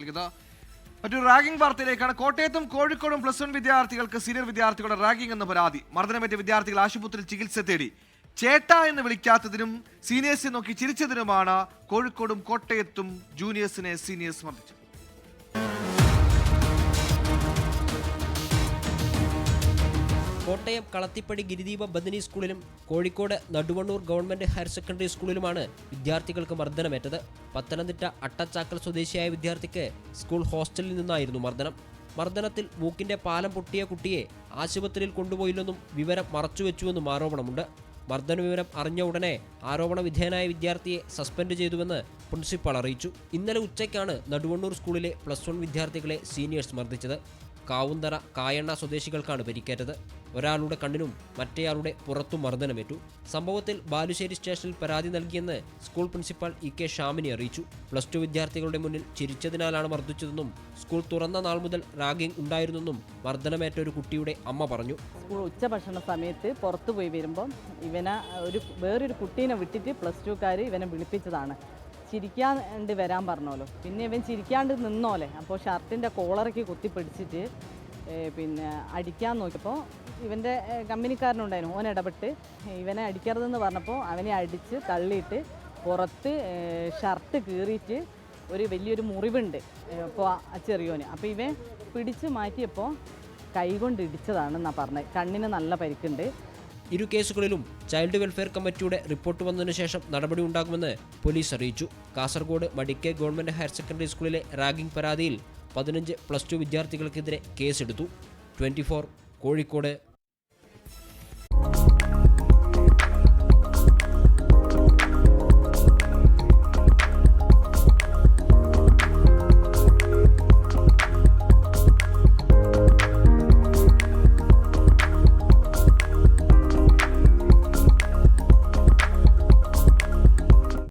മറ്റൊരു റാഗിംഗ് വാർത്തയിലേക്കാണ്. കോട്ടയത്തും കോഴിക്കോടും +1 വിദ്യാർത്ഥികൾക്ക് സീനിയർ വിദ്യാർത്ഥികളുടെ റാഗിംഗ് എന്ന പരാതി. മർദ്ദനമേറ്റ വിദ്യാർത്ഥികൾ ആശുപത്രിയിൽ ചികിത്സ തേടി. ചേട്ട എന്ന് വിളിക്കാത്തതിനും സീനിയേഴ്സിനെ നോക്കി ചിരിച്ചതിനുമാണ് കോഴിക്കോടും കോട്ടയത്തും ജൂനിയേഴ്സിനെ സീനിയേഴ്സ് മർദ്ദിച്ചത്. കോട്ടയം കളത്തിപ്പടി ഗിരിദീപ ബദനി സ്കൂളിലും Kozhikode Naduvannur government higher secondary സ്കൂളിലുമാണ് വിദ്യാർത്ഥികൾക്ക് മർദ്ദനമേറ്റത്. പത്തനംതിട്ട അട്ടച്ചാക്കൽ സ്വദേശിയായ വിദ്യാർത്ഥിക്ക് സ്കൂൾ ഹോസ്റ്റലിൽ നിന്നായിരുന്നു മർദ്ദനം. മർദ്ദനത്തിൽ മൂക്കിന്റെ പാലം പൊട്ടിയ കുട്ടിയെ ആശുപത്രിയിൽ കൊണ്ടുപോയില്ലെന്നും വിവരം മറച്ചുവെച്ചുവെന്നും ആരോപണമുണ്ട്. മർദ്ദന വിവരം അറിഞ്ഞ ഉടനെ ആരോപണ വിധേയനായ വിദ്യാർത്ഥിയെ സസ്പെൻഡ് ചെയ്തുവെന്ന് പ്രിൻസിപ്പൽ അറിയിച്ചു. ഇന്നലെ ഉച്ചയ്ക്കാണ് നടുവണ്ണൂർ സ്കൂളിലെ +1 വിദ്യാർത്ഥികളെ സീനിയേഴ്സ് മർദ്ദിച്ചത്. കാവുന്തറ കായണ്ണ സ്വദേശികൾക്കാണ് പരിക്കേറ്റത്. ഒരാളുടെ കണ്ണിനും മറ്റേയാളുടെ പുറത്തും മർദ്ദനമേറ്റു. സംഭവത്തിൽ ബാലുശ്ശേരി സ്റ്റേഷനിൽ പരാതി നൽകിയെന്ന് സ്കൂൾ പ്രിൻസിപ്പൽ ഇ.കെ. ഷാമിനി അറിയിച്ചു. +2 വിദ്യാർത്ഥികളുടെ മുന്നിൽ ചിരിച്ചതിനാലാണ് മർദ്ദിച്ചതെന്നും സ്കൂൾ തുറന്ന നാൾ മുതൽ റാഗിംഗ് ഉണ്ടായിരുന്നെന്നും മർദ്ദനമേറ്റ ഒരു കുട്ടിയുടെ അമ്മ പറഞ്ഞു. സ്കൂൾ ഉച്ചഭക്ഷണ സമയത്ത് പുറത്തു പോയി വരുമ്പം വേറൊരു കുട്ടീനെ വിട്ടിട്ട് +2കാർ ഇവനെ വിളിപ്പിച്ചതാണ്. ചിരിക്കാണ്ട് വരാൻ പറഞ്ഞോലോ. പിന്നെ ഇവൻ ചിരിക്കാണ്ട് നിന്നോലെ. അപ്പോൾ ഷർട്ടിൻ്റെ കോളറയ്ക്ക് കുത്തിപ്പിടിച്ചിട്ട് അടിക്കാൻ നോക്കിയപ്പോൾ ഇവൻ്റെ കമ്പനിക്കാരനുണ്ടായിരുന്നു. ഓൻ ഇടപെട്ട് ഇവനെ അടിക്കരുതെന്ന് പറഞ്ഞപ്പോൾ അവനെ അടിച്ച് തള്ളിയിട്ട് പുറത്ത് ഷർട്ട് കീറിയിട്ട് വലിയൊരു മുറിവുണ്ട് അപ്പോൾ ചെറിയോന്. അപ്പോൾ ഇവൻ പിടിച്ച് മാറ്റിയപ്പോൾ കൈകൊണ്ട് ഇടിച്ചതാണെന്നാണ് പറഞ്ഞത്. കണ്ണിന് നല്ല പരിക്കുണ്ട്. ഇരു കേസുകളിലും ചൈൽഡ് വെൽഫെയർ കമ്മിറ്റിയുടെ റിപ്പോർട്ട് വന്നതിനു ശേഷം നടപടി ഉണ്ടാകുമെന്ന് പോലീസ് അറിയിച്ചു. Kasaragod Madikke government higher secondary സ്കൂളിലെ റാഗിംഗ് പരാതിയിൽ 15 +2 വിദ്യാർത്ഥികൾക്കെതിരെ കേസെടുത്തു. 24 കോഴിക്കോട്.